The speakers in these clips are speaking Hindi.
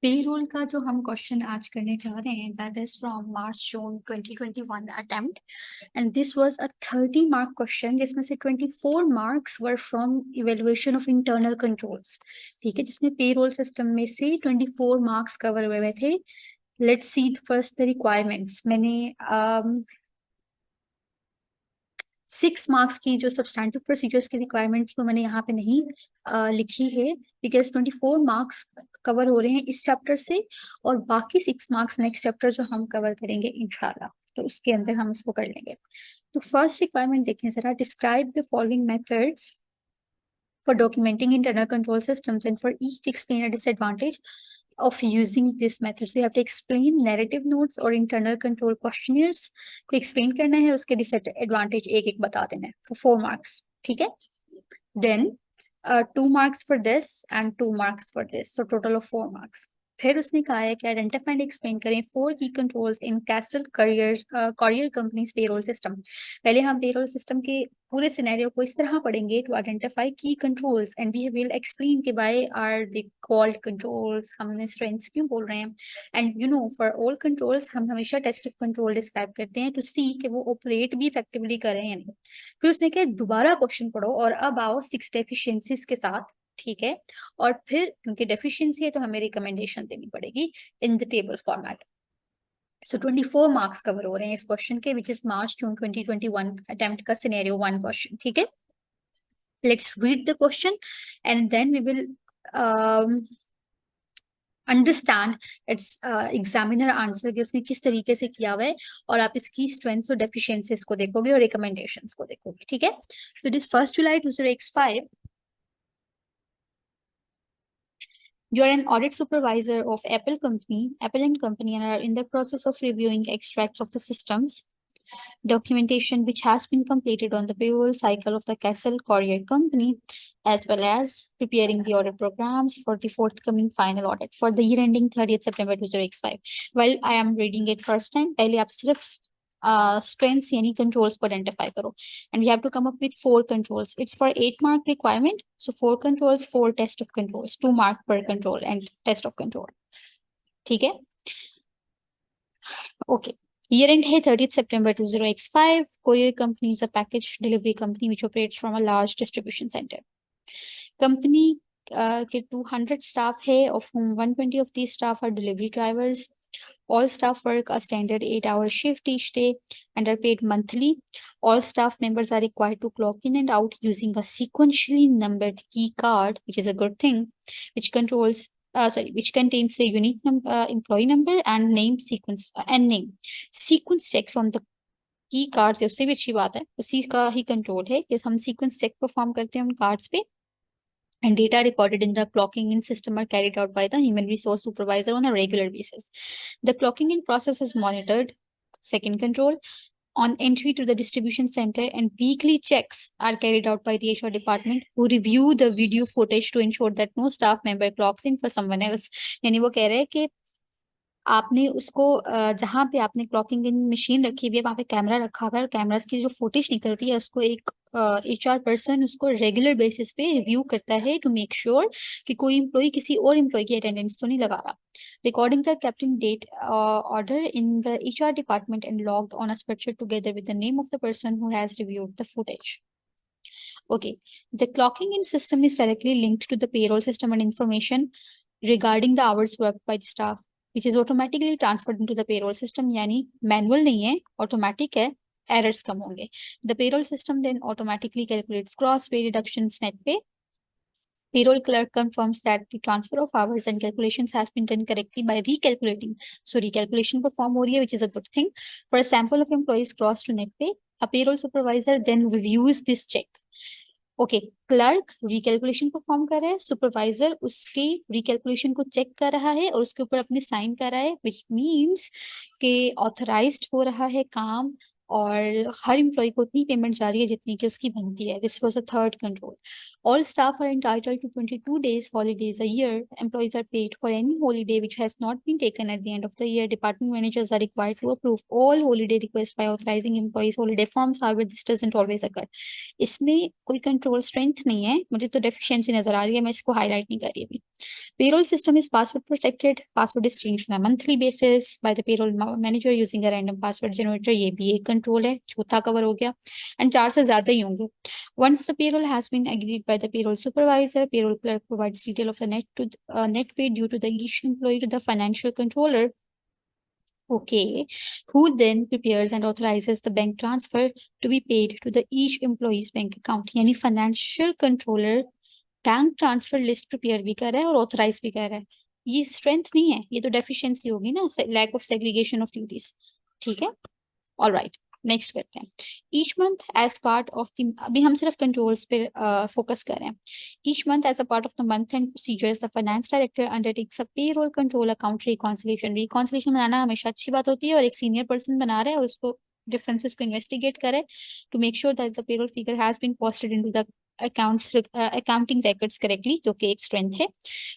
पेरोल का जो हम क्वेश्चन आज करने जा रहे हैं that is from March June 2021 attempt and this was a 30 mark question जिसमें से 24 marks were from evaluation of internal controls. ठीक है, जिसमें पेरोल सिस्टम में से 24 मार्क्स कवर हुए थे। Let's see first the requirements. मैंने 6 मार्क्स की जो सब्सटैंटिव प्रोसीजर्स की रिक्वायरमेंट तो मैंने यहाँ पे नहीं लिखी है, बिकॉज 24 मार्क्स कवर हो रहे हैं इस चैप्टर से, और बाकी 6 मार्क्स नेक्स्ट चैप्टर जो हम कवर करेंगे इंशाल्लाह, तो उसके अंदर हम इसको कर लेंगे। तो फर्स्ट रिक्वायरमेंट देखें जरा। Describe the following methods for documenting internal control systems and for each explain a disadvantage of using this method. So you have to explain narrative notes or internal control questionnaires को explain करना है, उसके disadvantage एक एक बता देना है for 4 marks. ठीक है, then 2 marks for this and 2 marks for this, so total of 4 marks. फिर उसने कहा है कि आइडेंटिफाई एंड एक्सप्लेन करें 4 की कंट्रोल्स इन castle career companies payroll system. पहले हम पेरोल सिस्टम के पूरे सिनेरियो को इस तरह पढ़ेंगे to identify key controls and we will explain के by are the called controls, हमने स्ट्रेंथ्स क्यों बोल रहे हैं, and you know for all controls हम हमेशा टेस्ट ऑफ कंट्रोल डिस्क्राइब करते हैं टू सी कि वो ऑपरेट भी इफेक्टिवली कर रहे हैं या नहीं। फिर उसने कहा दोबारा क्वेश्चन पढ़ो और अब आओ 6 डेफिशिएंसीज के साथ। ठीक है, और फिर क्योंकि डेफिशिएंसी है तो हमें रिकमेंडेशन देनी पड़ेगी in the table format. So 24 marks cover हो रहे हैं इस क्वेश्चन के, which is March June 2021 attempt का सिनेरियो 1 क्वेश्चन। ठीक है, let's read the question and then we will understand its examiner answer कि उसने किस तरीके से किया हुआ है, और आप इसकी स्ट्रेंथ्स और डेफिशिएंसीज को देखोगे और रिकमेंडेशंस को देखोगे। ठीक है, so this 1 July 2005 you are an audit supervisor of Apple and Company, and are in the process of reviewing extracts of the systems documentation which has been completed on the payroll cycle of the Castle Courier Company, as well as preparing the audit programs for the forthcoming final audit for the year ending 30th September 2005. While I am reading it first time, पहले आप सिर्फ strengths यानी controls को identify करो, and we have to come up with 4 controls. It's for 8 mark requirement, so 4 controls, 4 test of controls, 2 mark per control and test of control. ठीक है, okay. Year end है 30th September 2005. Courier company is a package delivery company which operates from a large distribution center. Company के 200 staff है, of whom 120 of these staff are delivery drivers. All staff work a standard 8-hour shift each day and are paid monthly. All staff members are required to clock in and out using a sequentially numbered key card, which is a good thing, which which contains the unique employee number and name sequence and name. Sequence checks on the की कार्ड से, उससे भी अच्छी बात है, उसी का ही कंट्रोल है कि हम सीक्वेंस चेक परफॉर्म करते हैं उन कार्ड्स पे, and data recorded in the clocking in system are carried out by the human resource supervisor on a regular basis. The clocking in process is monitored. Second control, on entry to the distribution center, and weekly checks are carried out by the HR department who review the video footage to ensure that no staff member clocks in for someone else. यानी वो कह रहे हैं कि आपने उसको जहाँ पे आपने क्लॉकिंग इन मशीन रखी हुई है वहां पे कैमरा रखा हुआ है, और कैमरा की जो फुटेज निकलती है उसको एक HR पर्सन उसको रेगुलर बेसिस पे रिव्यू करता है टू मेक श्योर कि कोई एम्प्लॉय किसी और एम्प्लॉय की अटेंडेंस तो नहीं लगा रहा। Recordings are kept in date order in the HR department and logged on a spreadsheet together with the name of the person who has reviewed the footage. Okay, the clocking in system is directly linked to the payroll system and information regarding the hours worked by the staff, which is automatically transferred into the payroll system. यानी मैनुअल नहीं है, ऑटोमेटिक है, एरर्स कम होंगे। The payroll system then automatically calculates gross pay deductions net pay. Payroll clerk confirms that the transfer of hours and calculations has been done correctly by recalculating. So recalculation perform हो रही है, which is a good thing. For a sample of employees gross to net pay, a payroll supervisor then reviews this check. Okay, clerk recalculation perform कर रहा है, सुपरवाइजर उसकी रिकैलकुलेशन को चेक कर रहा है और उसके ऊपर अपने साइन कर रहा है, विच मीन्स के ऑथराइज्ड हो रहा है काम और हर एम्प्लॉय को उतनी पेमेंट जा रही है जितनी कि उसकी बनती है. This was the third control. All staff are entitled to 22 days holidays a year. Employees are paid for any holiday which has not been taken at the end of the year. Department managers are required to approve all holiday requests by authorizing employees' holiday forms. However, this doesn't always occur. इसमें कोई कंट्रोल स्ट्रेंथ नहीं है. मुझे तो डेफिशिएंसी नजर आ रही है, मैं इसको हाईलाइट नहीं कर रही अभी. Payroll system is password protected. Password is changed on a monthly basis by the payroll manager using a random password generator. ये भी एक कंट्रोल है. चौथा कवर हो गया. एंड 4 से ज्यादा ही होंगे. Once the payroll has been agreed by the payroll supervisor, payroll clerk provides detail of the net pay due to the each employee to the financial controller. Okay, who then prepares and authorizes the bank transfer to be paid to the each employee's bank account. यानी financial controller bank transfer list prepare भी कर रहा है और ऑथराइज भी कर रहा है. ये स्ट्रेंथ नहीं है, ये तो डेफिशिएंसी होगी ना, lack of segregation of duties. ठीक है, ऑल राइट. नेक्स्ट करते हैं. Each month as part of the, अभी हम सिर्फ कंट्रोल्स पे फोकस कर रहे हैं. Each month as a part of the month end procedures the finance director undertakes a payroll control account reconciliation. Reconciliation बनाना हमेशा अच्छी बात होती है और एक सीनियर पर्सन बना रहा है और उसको डिफरेंसेस को इन्वेस्टिगेट करे to make sure that the payroll figure has been posted into the accounting records correctly, जो कि एक strength है.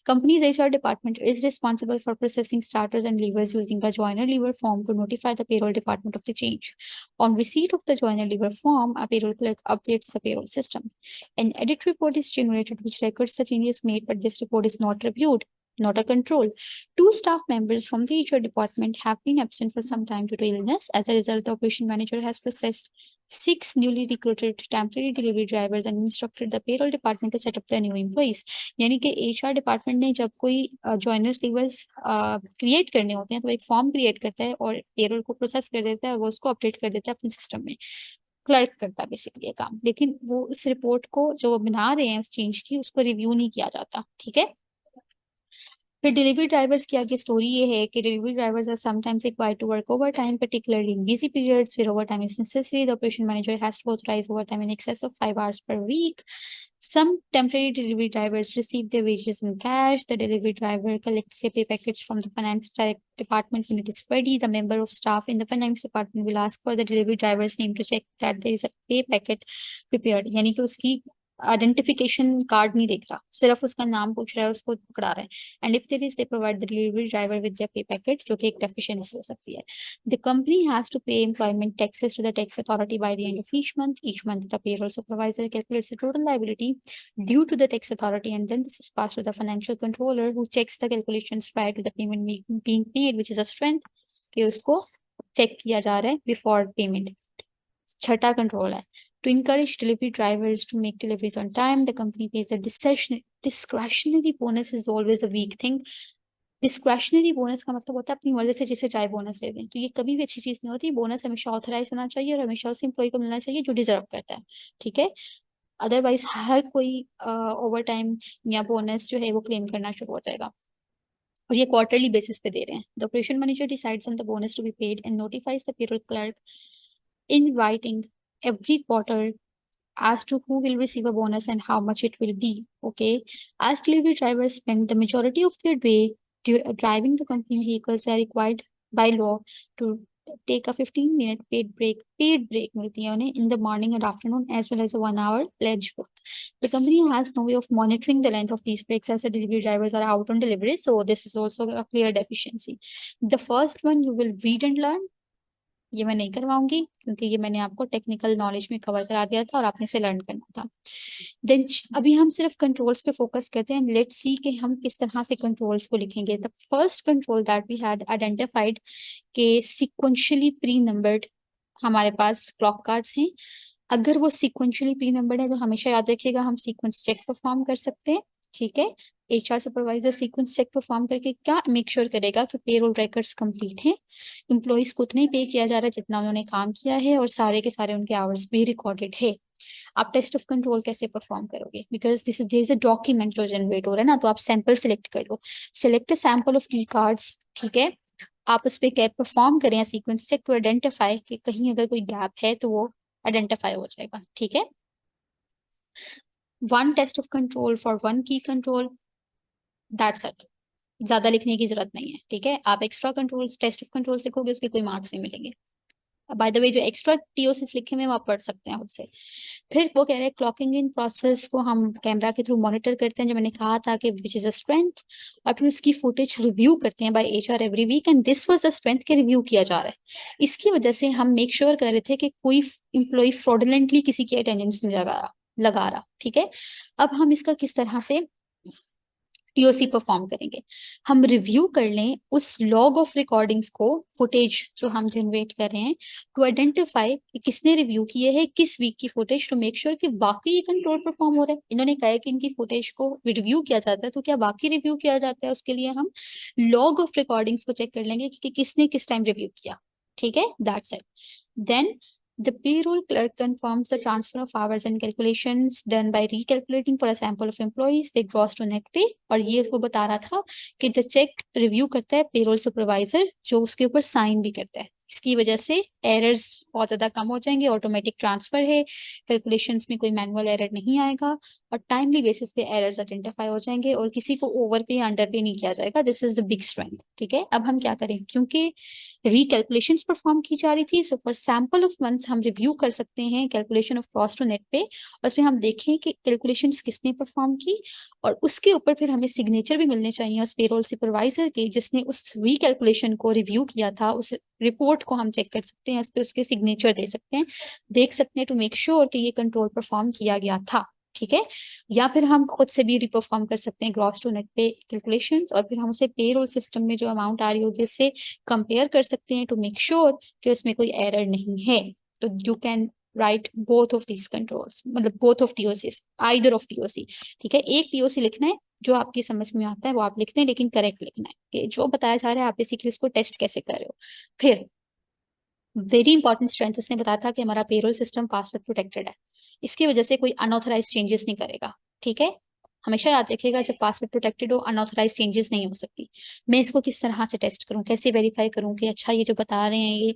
Company's HR department is responsible for processing starters and leavers using a joiner leaver form to notify the payroll department of the change. On receipt of the joiner leaver form, a payroll clerk updates the payroll system. An edit report is generated which records the changes made, but this report is not reviewed. Not a control. 2 staff members from the HR department have been absent for some time due to illness. As a result, the operation manager has processed 6 newly recruited temporary delivery drivers and instructed the payroll department to set up the new employees. यानी कि HR department ने जब कोई joiners leavers क्रिएट करने होते हैं तो एक फॉर्म क्रिएट करता है और पेरोल को प्रोसेस कर देता है और वो उसको अपडेट कर देता है अपने सिस्टम में. क्लर्क करता है बेसिकली ये काम, लेकिन वो उस रिपोर्ट को जो बना रहे हैं उस चेंज की उसको रिव्यू नहीं किया जाता. ठीक है. फिर डिलीवरी ड्राइवर्स की आगे स्टोरी ये है कि delivery drivers are sometimes required to work over time particularly in busy periods. फिर over time is necessary. The operation manager has to authorise over time in excess of 5 hours per week. Some temporary delivery drivers receive their wages in cash. The delivery driver collects their pay packets from the finance department when it is ready. The member of staff in the finance department will ask for the delivery driver's name to check that there is a pay packet prepared. यानी कि उसकी आइडेंटिफिकेशन कार्ड नहीं देख रहा, सिर्फ उसका नाम पूछ रहा है, उसको पकड़ा रहा है. And if there is they provide the delivery driver with their pay packet, जो कि एक डेफिशिएंसी हो सकती है. The company has to pay employment taxes to the tax authority by the end of each month. Each month the payroll supervisor calculates the total liability due to the tax authority, and then this is passed to the financial controller who checks the calculations prior to the payment being paid, which is a strength कि उसको चेक किया जा रहा है बिफोर पेमेंट. छठा कंट्रोल है. To encourage delivery drivers to make deliveries on time, the company pays a discretionary bonus is always a weak thing. Discretionary bonus का मतलब होता है अपनी मर्जी से जिसे चाहे बोनस दे दें, तो ये कभी भी अच्छी चीज नहीं होती. बोनस हमेशा ऑथराइज होना चाहिए और हमेशा उस एम्प्लॉय को मिलना चाहिए जो डिजर्व करता है. ठीक है. अदरवाइज हर कोई ओवर टाइम या बोनस जो है वो क्लेम करना शुरू हो जाएगा. और ये क्वार्टरली बेसिस पे दे रहे हैं. The operation manager decides on the bonus to be paid and notifies the payroll clerk in writing every quarter as to who will receive a bonus and how much it will be. Okay. As delivery drivers spend the majority of their day driving the company vehicles, they are required by law to take a 15-minute paid break मिलती है उन्हें in the morning and afternoon, as well as a 1-hour pledge book. The company has no way of monitoring the length of these breaks as the delivery drivers are out on delivery, so this is also a clear deficiency. The first one you will read and learn, ये मैं नहीं करवाऊंगी क्योंकि ये मैंने आपको टेक्निकल नॉलेज में कवर करा दिया था और आपने इसे लर्न करना था. देन अभी हम सिर्फ कंट्रोल्स पे फोकस करते हैं. लेट्स सी कि हम किस तरह से कंट्रोल्स को लिखेंगे. The first control that we had identified के सीक्वेंशियली प्री नंबर्ड हमारे पास क्लॉक कार्ड्स हैं. अगर वो सीक्वेंशियली प्री नंबर्ड है तो हमेशा याद रखिएगा हम सीक्वेंस चेक परफॉर्म कर सकते हैं. ठीक है. HR supervisor sequence check perform करके क्या मेक श्योर करेगा कि पेरोल रिकॉर्ड्स कंप्लीट हैं, एम्प्लॉइज को उतना ही पे किया जा रहा है जितना उन्होंने काम किया है और सारे के सारे उनके आवर्स भी रिकॉर्डेड है. आप टेस्ट ऑफ कंट्रोल कैसे परफॉर्म करोगे, because this is a document जो जनरेट हो रहा है ना, तो आप सैंपल सिलेक्ट कर लो. सिलेक्ट अ सैंपल ऑफ की कार्ड्स. ठीक है. आप उस पर क्या परफॉर्म करें सीक्वेंस चेक टू आइडेंटिफाई कि कहीं अगर कोई गैप है तो वो आइडेंटिफाई हो जाएगा. ठीक है. 1 टेस्ट ऑफ कंट्रोल फॉर 1 की कंट्रोल, दैट्स इट. ज्यादा लिखने की जरूरत नहीं है. ठीक है. आप extra controls test of controls लिखोगे उसके कोई मार्क्स नहीं मिलेंगे. बाय द वे जो एक्स्ट्रा टीओसीस लिखे हुए हैं वो आप पढ़ सकते हैं उससे। फिर वो कह रहे हैं क्लॉकिंग इन प्रोसेस को हम कैमरा के थ्रू मॉनिटर करते हैं, जो मैंने कहा था कि विच इज अ स्ट्रेंथ, और फिर उसकी फुटेज रिव्यू करते हैं by HR every week, and this was the strength के रिव्यू किया जा रहा है। इसकी वजह से हम मेक श्योर कर रहे थे कि कोई एम्प्लॉय फ्रॉडुलेंटली किसी की अटेंडेंस नहीं लगा रहा। ठीक है, अब हम इसका किस तरह से टीओसी परफॉर्म करेंगे, हम रिव्यू कर लें उस लॉग ऑफ रिकॉर्डिंग्स को, फुटेज जो हम जनरेट कर रहे हैं, टू आइडेंटिफाई कि किसने रिव्यू किए है किस वीक की फुटेज, टू मेक श्योर कि वाकई ये कंट्रोल परफॉर्म हो रहा है। इन्होंने कहा है कि इनकी फुटेज को रिव्यू किया जाता है, तो क्या बाकी रिव्यू किया जाता है, उसके लिए हम लॉग ऑफ रिकॉर्डिंग्स को चेक कर लेंगे कि किसने किस टाइम रिव्यू किया। ठीक है, that's it. Then the payroll clerk confirms the transfer of hours and calculations done by recalculating for a sample of employees they gross to net pay। और ये वो बता रहा था कि the check रिव्यू करता है पेरोल सुपरवाइजर, जो उसके ऊपर साइन भी करता है। इसकी वजह से एरर्स बहुत ज्यादा कम हो जाएंगे, ऑटोमेटिक ट्रांसफर है, कैलकुलेशंस में कोई मैनुअल एरर नहीं आएगा, और टाइमली बेसिस पे एरर्स आइडेंटिफाई हो जाएंगे, और किसी को ओवर पे अंडर पे नहीं किया जाएगा। This is the big strength. ठीक है, अब हम क्या करें, क्योंकि रिकैलकुलेशंस परफॉर्म की जा रही थी, so for sample of months हम रिव्यू कर सकते हैं calculation of cost to net pay, और उसमें हम देखें कि कैलकुलेशंस किसने परफॉर्म की, और उसके ऊपर फिर हमें सिग्नेचर भी मिलने चाहिए उस पेरोल सुपरवाइजर के जिसने उस रिकैलकुलेशन को रिव्यू किया था। उस रिपोर्ट को हम चेक कर सकते हैं, इस पे उसके सिग्नेचर दे सकते हैं, देख सकते हैं, टू मेक श्योर कि ये कंट्रोल परफॉर्म किया गया था। ठीक है, या फिर हम खुद से भी रिपरफॉर्म कर सकते हैं ग्रॉस टू नेट पे कैलकुलेशंस, और फिर हम उसे पेरोल सिस्टम में जो अमाउंट आ रही होगी उससे कंपेयर कर सकते हैं, टू मेक श्योर कि उसमें कोई एरर नहीं है। तो you can write both of these controls, मतलब both of TOC, either of TOC. ठीक है, एक टीओसी लिखना है जो आपकी समझ में आता है वो आप लिखते हैं, लेकिन करेक्ट लिखना है कि जो बताया जा रहा है आप बेसिकली उसको टेस्ट कैसे कर रहे हो। फिर वेरी इंपॉर्टेंट स्ट्रेंथ उसने बताया था कि हमारा पेरोल सिस्टम पासवर्ड प्रोटेक्टेड है, इसकी वजह से कोई अनऑथराइज चेंजेस नहीं करेगा। ठीक है, हमेशा याद रखिएगा जब पासवर्ड प्रोटेक्टेड हो अनऑथराइज चेंजेस नहीं हो सकती। मैं इसको किस तरह से टेस्ट करूं, कैसे वेरीफाई करूं कि अच्छा ये जो बता रहे हैं ये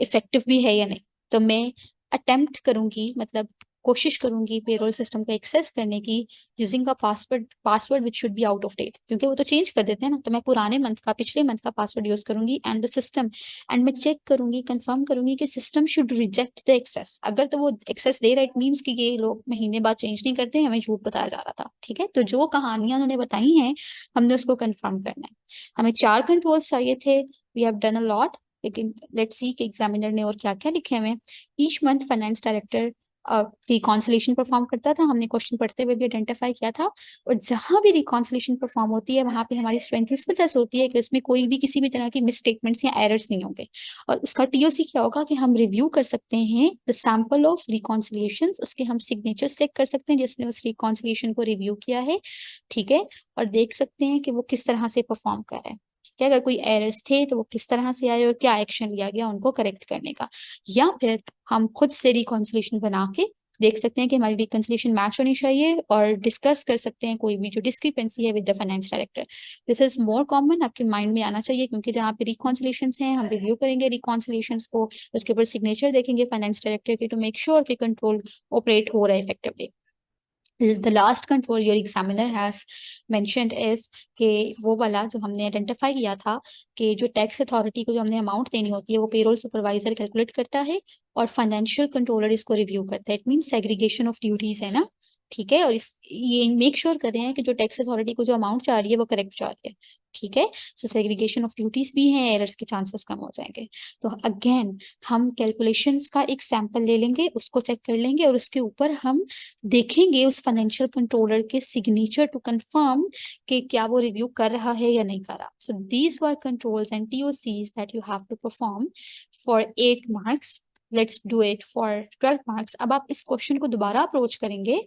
इफेक्टिव भी है या नहीं, तो मैं अटेम्प्ट करूंगी, मतलब कोशिश करूंगी पेरोल सिस्टम को एक्सेस करने की यूजिंग का password which should be out of date, क्योंकि वो तो चेंज कर देते हैं ना। तो मैं पुराने मंथ का, पिछले मंथ का पासवर्ड यूज करूंगी एंड द सिस्टम, एंड मैं चेक करूंगी, कंफर्म करूंगी कि system should reject the access. अगर तो वो एक्सेस दे रहा है, इट मीन्स कि ये लोग महीने बाद चेंज नहीं करते, हमें झूठ बताया जा रहा था। ठीक है, तो जो कहानियां उन्होंने बताई हैं हमने उसको कंफर्म करना है। हमें 4 कंट्रोल्स चाहिए थे, we have done a lot, लेकिन लेट्स सी कि एग्जामिनर ने और क्या क्या लिखे हुए। Each month finance director reconciliation perform करता था, हमने क्वेश्चन पढ़ते हुए भी आइडेंटिफाई किया था। और जहां भी रिकॉन्सिलेशन परफॉर्म होती है वहां पे हमारी स्ट्रेंथ इस वजह से होती है कि उसमें कोई भी किसी भी तरह की मिसस्टेटमेंट्स या एरर्स नहीं होंगे। और उसका टीओसी क्या होगा कि हम रिव्यू कर सकते हैं द सैंपल ऑफ रिकॉन्सिलेशन, उसके हम सिग्नेचर चेक कर सकते हैं जिसने उस रिकॉन्सिलेशन को रिव्यू किया है। ठीक है, और देख सकते हैं कि वो किस तरह से परफॉर्म कर रहा है। ठीक है, अगर कोई एरर्स थे तो वो किस तरह से आए और क्या एक्शन लिया गया उनको करेक्ट करने का। या फिर हम खुद से रिकॉन्सिलेशन बना के देख सकते हैं कि हमारी रिकॉन्सिलेशन मैच होनी चाहिए, और डिस्कस कर सकते हैं कोई भी जो डिस्क्रिपेंसी है with the finance director. This is more common, आपके माइंड में आना चाहिए, क्योंकि जहाँ पे रिकॉन्सिलेशन हैं हम रिव्यू करेंगे रिकॉन्सिलेशन को, उसके ऊपर सिग्नेचर देखेंगे फाइनेंस डायरेक्टर के, टू मेक श्योर कि कंट्रोल ऑपरेट हो रहा है effectively. The last control your examiner has mentioned is कि वो वाला जो हमने आइडेंटिफाई किया था कि जो टैक्स अथॉरिटी को जो हमने अमाउंट देनी होती है वो पेरोल सुपरवाइजर कैलकुलेट करता है और फाइनेंशियल कंट्रोलर इसको रिव्यू करता है। It mean segregation of duties है ना। ठीक है, और इस ये मेक श्योर कर रहे हैं कि जो टैक्स अथॉरिटी को जो अमाउंट जा रही है वो करेक्ट जा रही है। ठीक है, सो सेग्रीगेशन ऑफ ड्यूटीज भी है, एरर्स के चांसेस कम हो जाएंगे। तो अगेन हम कैलकुलेशंस का एक सैंपल ले लेंगे, उसको चेक कर लेंगे, और उसके ऊपर हम देखेंगे उस फाइनेंशियल कंट्रोलर के सिग्नेचर टू कंफर्म कि क्या वो रिव्यू कर रहा है या नहीं कर रहा। So these were controls and TOCs that you have to perform for 8 marks. Let's do it for 12 marks. अब आप इस क्वेश्चन को दोबारा अप्रोच करेंगे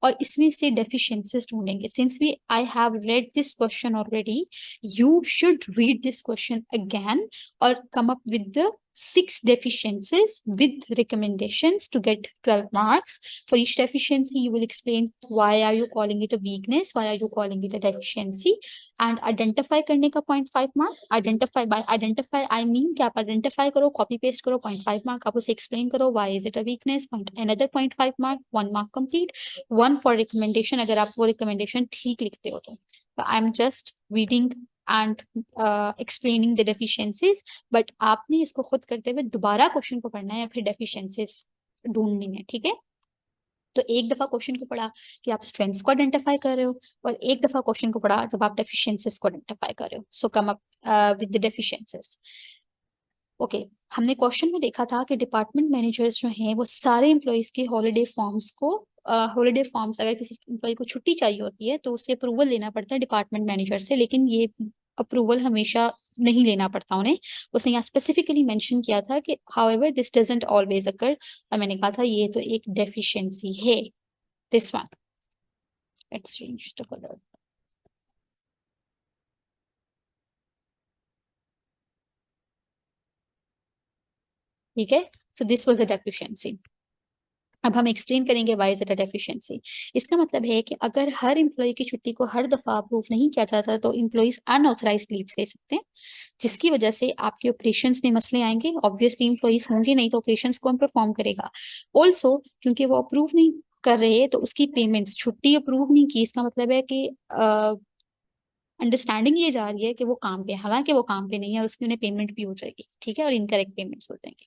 और इसमें से डेफिशिएंसीज ढूंढेंगे। Since we I have read this question already, you should read this question again और come up with the 6 deficiencies with recommendations to get 12 marks. For each deficiency, you will explain why are you calling it a weakness, why are you calling it a deficiency, and identify करने का 0.5 mark. Identify by identify I mean कि आप identify करो, copy paste करो, 0.5 mark, आप उसे explain करो why is it a weakness, another 0.5 mark, 1 mark complete, 1 for recommendation अगर आप वो recommendation ठीक लिखते हो तो। I'm just reading and explaining the deficiencies, but आपने इसको खुद करते हुए दोबारा क्वेश्चन को पढ़ना है या फिर डेफिशिएंसीज ढूंढनी है, ठीक है। तो एक दफा क्वेश्चन को पढ़ा कि आप स्ट्रेंथ्स को आइडेंटिफाई कर रहे हो, और एक दफा क्वेश्चन को पढ़ा जब आप डेफिशिएंसीज को आइडेंटिफाई कर रहे हो। So come up with the deficiencies. Okay, हमने क्वेश्चन में देखा था कि डिपार्टमेंट मैनेजर्स जो हैं वो सारे एम्प्लॉयज के हॉलीडे फॉर्म्स को हॉलीडे फॉर्म्स, अगर किसी एम्प्लॉय को छुट्टी चाहिए होती है तो उससे अप्रूवल लेना पड़ता है डिपार्टमेंट मैनेजर से, लेकिन ये अप्रूवल हमेशा नहीं लेना पड़ता उन्हें। उसने यहाँ स्पेसिफिकली मेंशन किया था कि हाउएवर दिस डजंट ऑलवेज अकर, और मैंने कहा था ये तो एक डेफिशिएंसी है। This one, let's change the colour. ठीक है, so this was a deficiency. अब हम एक्सप्लेन करेंगे why is it a deficiency. इसका मतलब है कि अगर हर एम्प्लॉय की छुट्टी को हर दफा अप्रूव नहीं किया जाता तो एम्प्लॉइज अनऑथराइज्ड लीव ले सकते हैं, जिसकी वजह से आपके ऑपरेशंस में मसले आएंगे। ऑब्वियसली एम्प्लॉइज होंगे नहीं तो ऑपरेशंस कौन परफॉर्म करेगा। ऑल्सो क्योंकि वो अप्रूव नहीं कर रहे तो उसकी पेमेंट्स, छुट्टी अप्रूव नहीं की इसका मतलब है कि अंडरस्टैंडिंग ये जा रही है कि वो काम पे है, हालांकि वो काम पे नहीं है और उसकी उन्हें पेमेंट भी हो जाएगी, ठीक है, और इनकरेक्ट पेमेंट्स हो जाएंगे।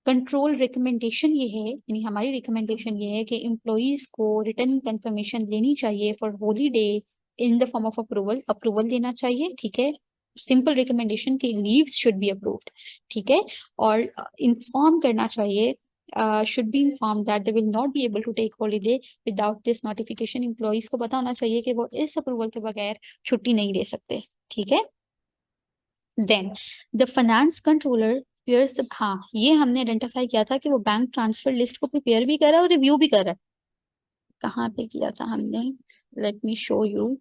कंट्रोल रिकमेंडेशन ये है, यानी हमारी रिकमेंडेशन ये है कि एम्प्लॉइज को रिटर्न कंफर्मेशन लेनी चाहिए for holiday in the form of approval, approval देना चाहिए, ठीक है। सिंपल रिकमेंडेशन की लीव्स शुड बी अप्रूव्ड, ठीक है। और इंफॉर्म करना चाहिए, should be informed that they will not be able to take holiday without this notification। Employees को पता होना चाहिए कि वो इस अप्रूवल के बगैर छुट्टी नहीं ले सकते, ठीक है। Then the finance controller prepares, हाँ ये हमने आइडेंटिफाई किया था कि वो बैंक ट्रांसफर लिस्ट को प्रिपेयर भी कर रहा है और रिव्यू भी कर रहा है। कहाँ पे किया था हमने, लेट मी शो यू।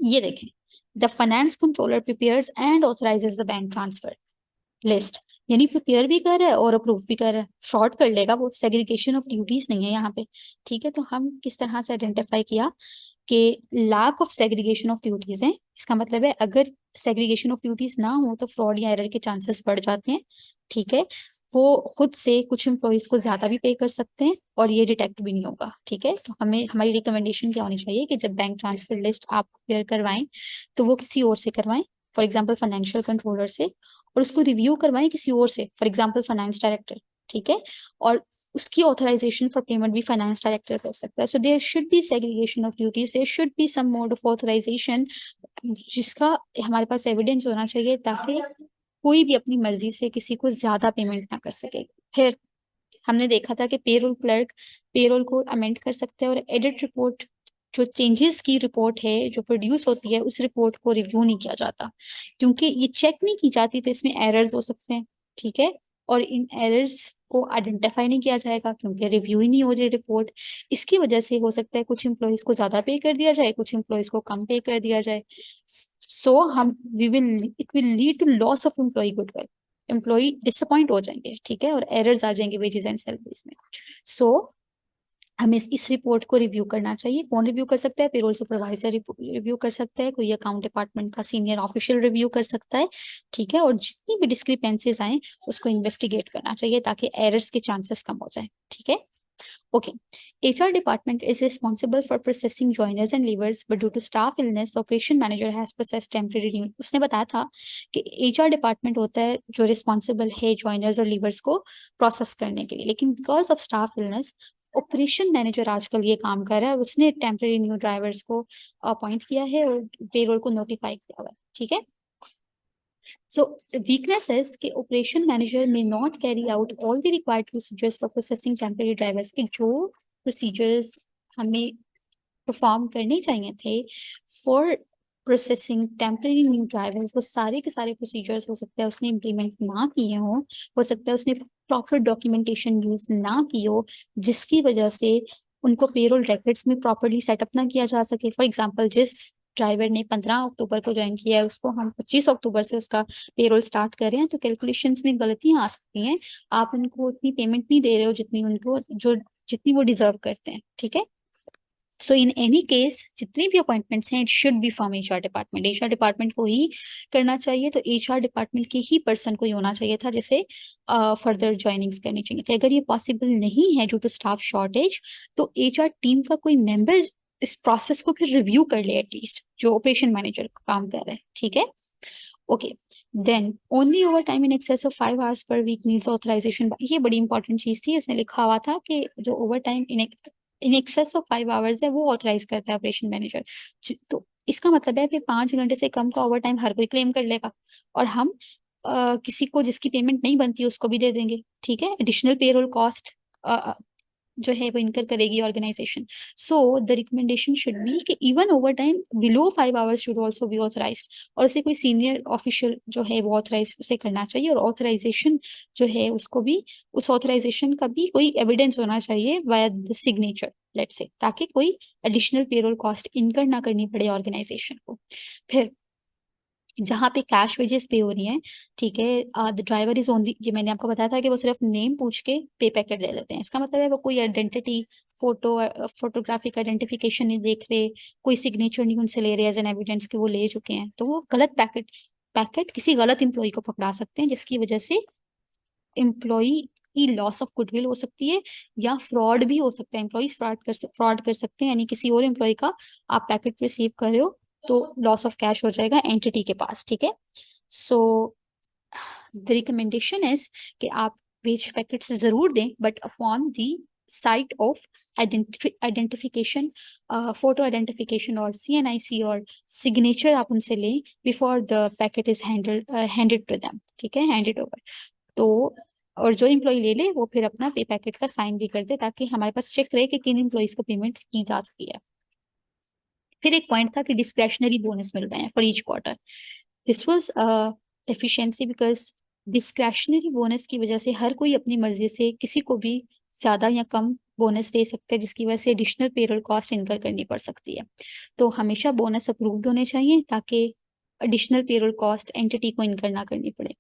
ये देखें, the finance controller prepares and authorises the bank transfer list, यानी प्रिपेयर भी कर रहा है और अप्रूव भी कर रहा है। फ्रॉड कर लेगा वो, सेग्रीगेशन ऑफ ड्यूटीज नहीं है यहाँ पे, ठीक है। तो हम किस तरह से आइडेंटिफाई किया कि lack of segregation of duties है, इसका मतलब है अगर सेग्रीगेशन ऑफ ड्यूटीज ना हो तो फ्रॉड या एरर के चांसेस बढ़ जाते हैं, ठीक है। वो खुद से कुछ एम्प्लॉयज को ज्यादा भी पे कर सकते हैं और ये डिटेक्ट भी नहीं होगा, ठीक है। तो हमें, हमारी रिकमेंडेशन क्या होनी चाहिए कि जब बैंक ट्रांसफर लिस्ट आप प्रिपेयर करवाएं तो वो किसी और से करवाएं, फॉर एग्जाम्पल फाइनेंशियल कंट्रोलर से, और उसको रिव्यू करवाएं किसी और से, फॉर एग्जाम्पल फाइनेंस डायरेक्टर, ठीक है। और उसकी ऑथराइजेशन फॉर पेमेंट भी फाइनेंस डायरेक्टर कर सकता है। So there should be segregation of duties, there should be some mode of authorisation जिसका हमारे पास एविडेंस होना चाहिए, ताकि कोई भी अपनी मर्जी से किसी को ज्यादा पेमेंट ना कर सके। फिर हमने देखा था कि पेरोल क्लर्क पेरोल को अमेंड कर सकते हैं, और एडिट रिपोर्ट, जो चेंजेस की रिपोर्ट है जो प्रोड्यूस होती है उस रिपोर्ट को रिव्यू नहीं किया जाता, क्योंकि ये चेक नहीं की जाती तो इसमें एरर्स हो सकते हैं, ठीक है। और इन एरर्स को आइडेंटिफाई नहीं किया जाएगा क्योंकि रिव्यू ही नहीं हो रही रिपोर्ट। इसकी वजह से हो सकता है कुछ एम्प्लॉयज को ज्यादा पे कर दिया जाए, कुछ एम्प्लॉयज को कम पे कर दिया जाए। सो हम we will it will lead to loss of employee goodwill, employee disappoint हो जाएंगे, ठीक है, और एरर्स आ जाएंगे वेजेस एंड सैलरीज में। सो हमें इस रिपोर्ट को रिव्यू करना चाहिए। कौन रिव्यू कर सकता है, पेरोल सुपरवाइजर रिव्यू कर सकता है, कोई अकाउंट डिपार्टमेंट का सीनियर ऑफिशियल रिव्यू कर सकता है, ठीक है। और जितनी भी डिस्क्रिपेंसीज आए उसको इन्वेस्टिगेट करना चाहिए ताकि एरर्स के चांसेस कम हो जाए, ठीक है। Okay. HR department is responsible for processing joiners and leavers, but due to staff illness, operation manager has processed temporary leave। उसने बताया था कि HR department होता है जो रिस्पॉन्सिबल है joiners और leavers को प्रोसेस करने के लिए, लेकिन because of staff illness operation manager आजकल ये काम कर रहा है, उसने टेम्पररी न्यू ड्राइवर्स को अपॉइंट किया है और पेरोल को नोटिफाई किया हुआ है, ठीक है। So weakness is कि operation manager may not carry out all the required procedures for processing temporary drivers, कि जो procedures हमें परफॉर्म करने चाहिए थे for processing temporary new drivers, वो सारे के सारे प्रोसीजर्स हो सकता है उसने इम्प्लीमेंट ना किए हो सकता है उसने प्रॉपर डॉक्यूमेंटेशन यूज ना की हो, जिसकी वजह से उनको पेरोल रिकॉर्ड्स में प्रॉपरली सेटअप ना किया जा सके। फॉर एग्जांपल जिस ड्राइवर ने 15 अक्टूबर को ज्वाइन किया है उसको हम 25 अक्टूबर से उसका पेरोल स्टार्ट कर रहे हैं, तो कैलकुलेशंस में गलतियां आ सकती हैं, आप उनको उतनी पेमेंट नहीं दे रहे हो जितनी उनको जो जितनी वो डिजर्व करते हैं, ठीक है। सो इन एनी केस जितने भी अपॉइंटमेंट्स हैं it should be from HR department, HR department को ही करना चाहिए। तो एचआर डिपार्टमेंट के ही पर्सन को ही होना चाहिए था जिसे फर्दर ज्वाइनिंग्स करनी चाहिए थी। अगर ये पॉसिबल नहीं है ड्यू टू स्टाफ शॉर्टेज, तो एचआर टीम का कोई मेंबर इस प्रोसेस को फिर रिव्यू कर ले, एटलीस्ट जो ऑपरेशन मैनेजर काम कर रहा है, ठीक है। Okay, then only over time in excess of 5 hours per week needs authorisation. ये बड़ी इंपॉर्टेंट चीज थी, उसने लिखा हुआ था कि जो over time in excess of 5 hours है वो ऑथराइज करता है ऑपरेशन मैनेजर। तो इसका मतलब है फिर 5 घंटे से कम का ओवर टाइम हर कोई क्लेम कर लेगा, और हम किसी को जिसकी पेमेंट नहीं बनती उसको भी दे देंगे, ठीक है। एडिशनल पेरोल कॉस्ट जो है वो इनकर करेगी organisation. So the recommendation should be कि even over time below 5 hours should also be authorised, और उसे कोई सीनियर ऑफिशियल जो है वो ऑथराइज उसे करना चाहिए। और ऑथराइजेशन जो है उसको भी, उस ऑथराइजेशन का भी कोई एविडेंस होना चाहिए via the signature, let's say, ताकि कोई एडिशनल पेरोल कॉस्ट इनकर ना करनी पड़े ऑर्गेनाइजेशन को। फिर जहाँ पे कैश वेजेस पे हो रही हैं, ठीक है, द ड्राइवर इज ओनली, ये मैंने आपको बताया था कि वो सिर्फ नेम पूछ के पे पैकेट दे देते हैं। इसका मतलब है वो कोई आइडेंटिटी फोटोग्राफिक आइडेंटिफिकेशन नहीं देख रहे, कोई सिग्नेचर नहीं उनसे ले रहे एज एन एविडेंस कि वो ले चुके हैं, तो वो गलत पैकेट किसी गलत एम्प्लॉय को पकड़ा सकते हैं, जिसकी वजह से एम्प्लॉय की लॉस ऑफ गुडविल हो सकती है, या फ्रॉड भी हो सकता है। एम्प्लॉयज फ्रॉड कर सकते हैं, यानी किसी और एम्प्लॉय का आप पैकेट रिसीव कर रहे हो तो लॉस ऑफ कैश हो जाएगा एंटिटी के पास, ठीक है। सो द रिकमेंडेशन इज कि आप वेज पैकेट्स जरूर दें, but upon the sight of identification, photo identification और CNIC और सिग्नेचर आप उनसे लें before the packet is handed to them, ठीक है, हैंडेड ओवर। तो और जो एम्प्लॉय ले ले वो फिर अपना पे पैकेट का साइन भी कर दे, ताकि हमारे पास चेक रहे कि किन एम्प्लॉयज को पेमेंट की जा चुकी है। फिर एक पॉइंट था कि डिस्क्रेशनरी बोनस मिल रहे हैं for each quarter. This was efficiency, because discretionary bonus की वजह से हर कोई अपनी मर्जी से किसी को भी ज्यादा या कम बोनस दे सकते हैं, जिसकी वजह से एडिशनल पेरोल कॉस्ट इनकर करनी पड़ सकती है। तो हमेशा बोनस अप्रूव्ड होने चाहिए ताकि एडिशनल पेरोल कॉस्ट एंटिटी को इनकर ना करनी पड़े।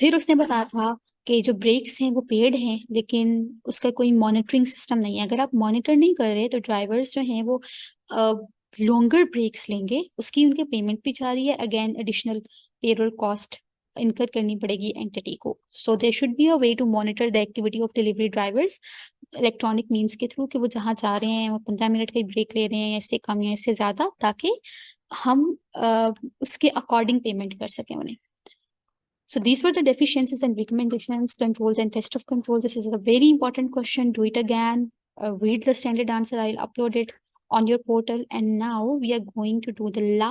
फिर उसने बताया था कि जो ब्रेक्स हैं वो पेड हैं, लेकिन उसका कोई मॉनिटरिंग सिस्टम नहीं है। अगर आप मॉनिटर नहीं कर रहे तो ड्राइवर्स जो हैं वो लॉन्गर ब्रेक्स लेंगे, उसकी उनकी पेमेंट भी जा रही है, again additional payroll cost incur करनी पड़ेगी एंटिटी को। So there should be a way to monitor the activity of delivery drivers electronic means के थ्रू, कि वो जहाँ जा रहे हैं वो 15 मिनट का ब्रेक ले रहे हैं, इससे कम या इससे ज्यादा, ताकि हम उसके अकॉर्डिंग पेमेंट कर सकें उन्हें। So these were the deficiencies and recommendations, controls and test of controls. This is a very important question. Do it again. Read the standard answer. I'll upload it on your portal. And now we are going to do the last